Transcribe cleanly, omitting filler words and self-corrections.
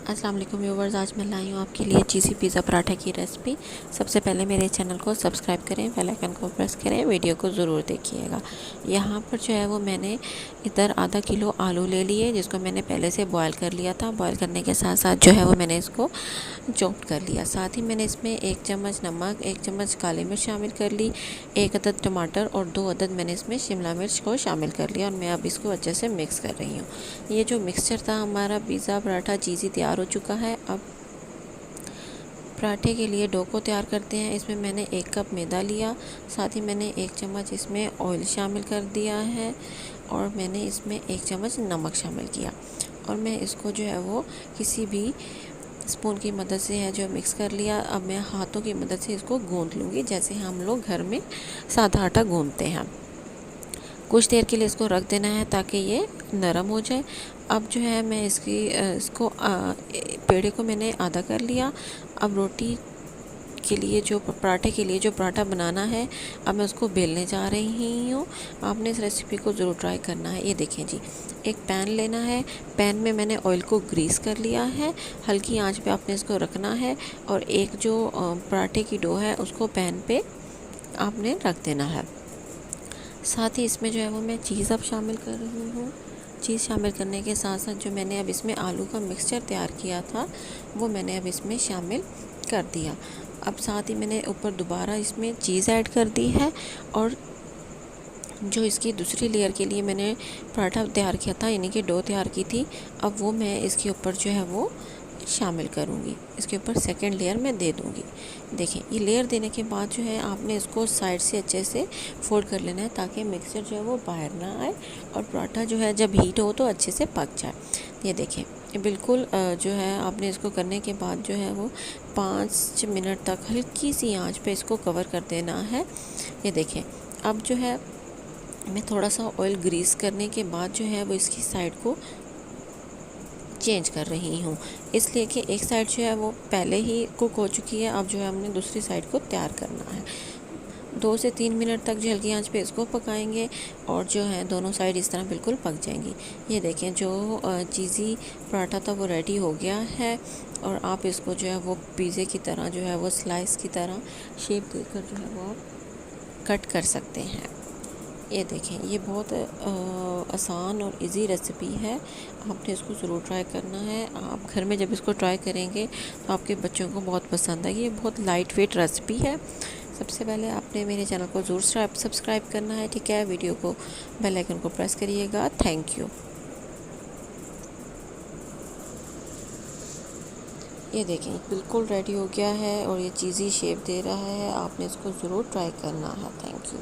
अस्सलाम वालेकुम व्यूवर्स, आज मैं लाई हूँ आपके लिए चीज़ी पिज़्ज़ा पराठा की रेसिपी। सबसे पहले मेरे चैनल को सब्सक्राइब करें, बेल आइकन को प्रेस करें, वीडियो को ज़रूर देखिएगा। यहाँ पर जो है वो मैंने इधर आधा किलो आलू ले लिए, जिसको मैंने पहले से बॉयल कर लिया था। बॉयल करने के साथ साथ जो है वो मैंने इसको चॉप्ड कर लिया। साथ ही मैंने इसमें 1 चम्मच नमक, 1 चम्मच काली मिर्च शामिल कर ली, 1 अदद टमाटर और 2 अदद मैंने इसमें शिमला मिर्च को शामिल कर लिया। और मैं अब इसको अच्छे से मिक्स कर रही हूँ। ये जो मिक्सचर था हमारा पिज़्ज़ा पराठा चीज़ी तैयार हो चुका है। अब पराठे के लिए डो को तैयार करते हैं। इसमें मैंने 1 कप मैदा लिया, साथ ही मैंने 1 चम्मच इसमें ऑयल शामिल कर दिया है और मैंने इसमें 1 चम्मच नमक शामिल किया। और मैं इसको जो है वो किसी भी स्पून की मदद से है जो मिक्स कर लिया। अब मैं हाथों की मदद से इसको गूंथ लूँगी, जैसे हम लोग घर में सादा आटा गूंथते हैं। कुछ देर के लिए इसको रख देना है ताकि ये नरम हो जाए। अब जो है मैं इसको पेड़े को मैंने आधा कर लिया। अब रोटी के लिए जो पराठे के लिए जो पराठा बनाना है, अब मैं उसको बेलने जा रही हूँ। आपने इस रेसिपी को ज़रूर ट्राई करना है। ये देखें जी, एक पैन लेना है। पैन में मैंने ऑयल को ग्रीस कर लिया है। हल्की आंच पे आपने इसको रखना है और एक जो पराठे की डो है उसको पैन पे आपने रख देना है। साथ ही इसमें जो है वो मैं चीज़ अब शामिल कर रही हूँ। चीज़ शामिल करने के साथ साथ जो मैंने अब इसमें आलू का मिक्सचर तैयार किया था वो मैंने अब इसमें शामिल कर दिया। अब साथ ही मैंने ऊपर दोबारा इसमें चीज़ ऐड कर दी है और जो इसकी दूसरी लेयर के लिए मैंने पराठा तैयार किया था, यानी कि डो तैयार की थी, अब वो मैं इसके ऊपर जो है वो शामिल करूँगी। इसके ऊपर सेकंड लेयर मैं दे दूँगी। देखें, ये लेयर देने के बाद जो है आपने इसको साइड से अच्छे से फोल्ड कर लेना है ताकि मिक्सचर जो है वो बाहर ना आए और पराठा जो है जब हीट हो तो अच्छे से पक जाए। ये देखें, ये बिल्कुल जो है आपने इसको करने के बाद जो है वो 5 मिनट तक हल्की सी आंच पे इसको कवर कर देना है। ये देखें, अब जो है मैं थोड़ा सा ऑयल ग्रीस करने के बाद जो है वो इसकी साइड को चेंज कर रही हूँ, इसलिए कि एक साइड जो है वो पहले ही कुक हो चुकी है। अब जो है हमने दूसरी साइड को तैयार करना है। 2 से 3 मिनट तक जो हल्की आंच पे इसको पकाएंगे और जो है दोनों साइड इस तरह बिल्कुल पक जाएंगी। ये देखें, जो चीज़ी पराठा था वो रेडी हो गया है और आप इसको जो है वो पिज़्ज़े की तरह जो है वो स्लाइस की तरह शेप देकर जो है वो आप कट कर सकते हैं। ये देखें, ये बहुत आसान और इजी रेसिपी है। आपने इसको ज़रूर ट्राई करना है। आप घर में जब इसको ट्राई करेंगे तो आपके बच्चों को बहुत पसंद आएगी। ये बहुत लाइट वेट रेसिपी है। सबसे पहले आपने मेरे चैनल को ज़रूर सब्सक्राइब करना है, ठीक है। वीडियो को बेल आइकन को प्रेस करिएगा। Thank you. ये देखें, बिल्कुल रेडी हो गया है और ये चीज़ी शेप दे रहा है। आपने इसको ज़रूर ट्राई करना है। Thank you.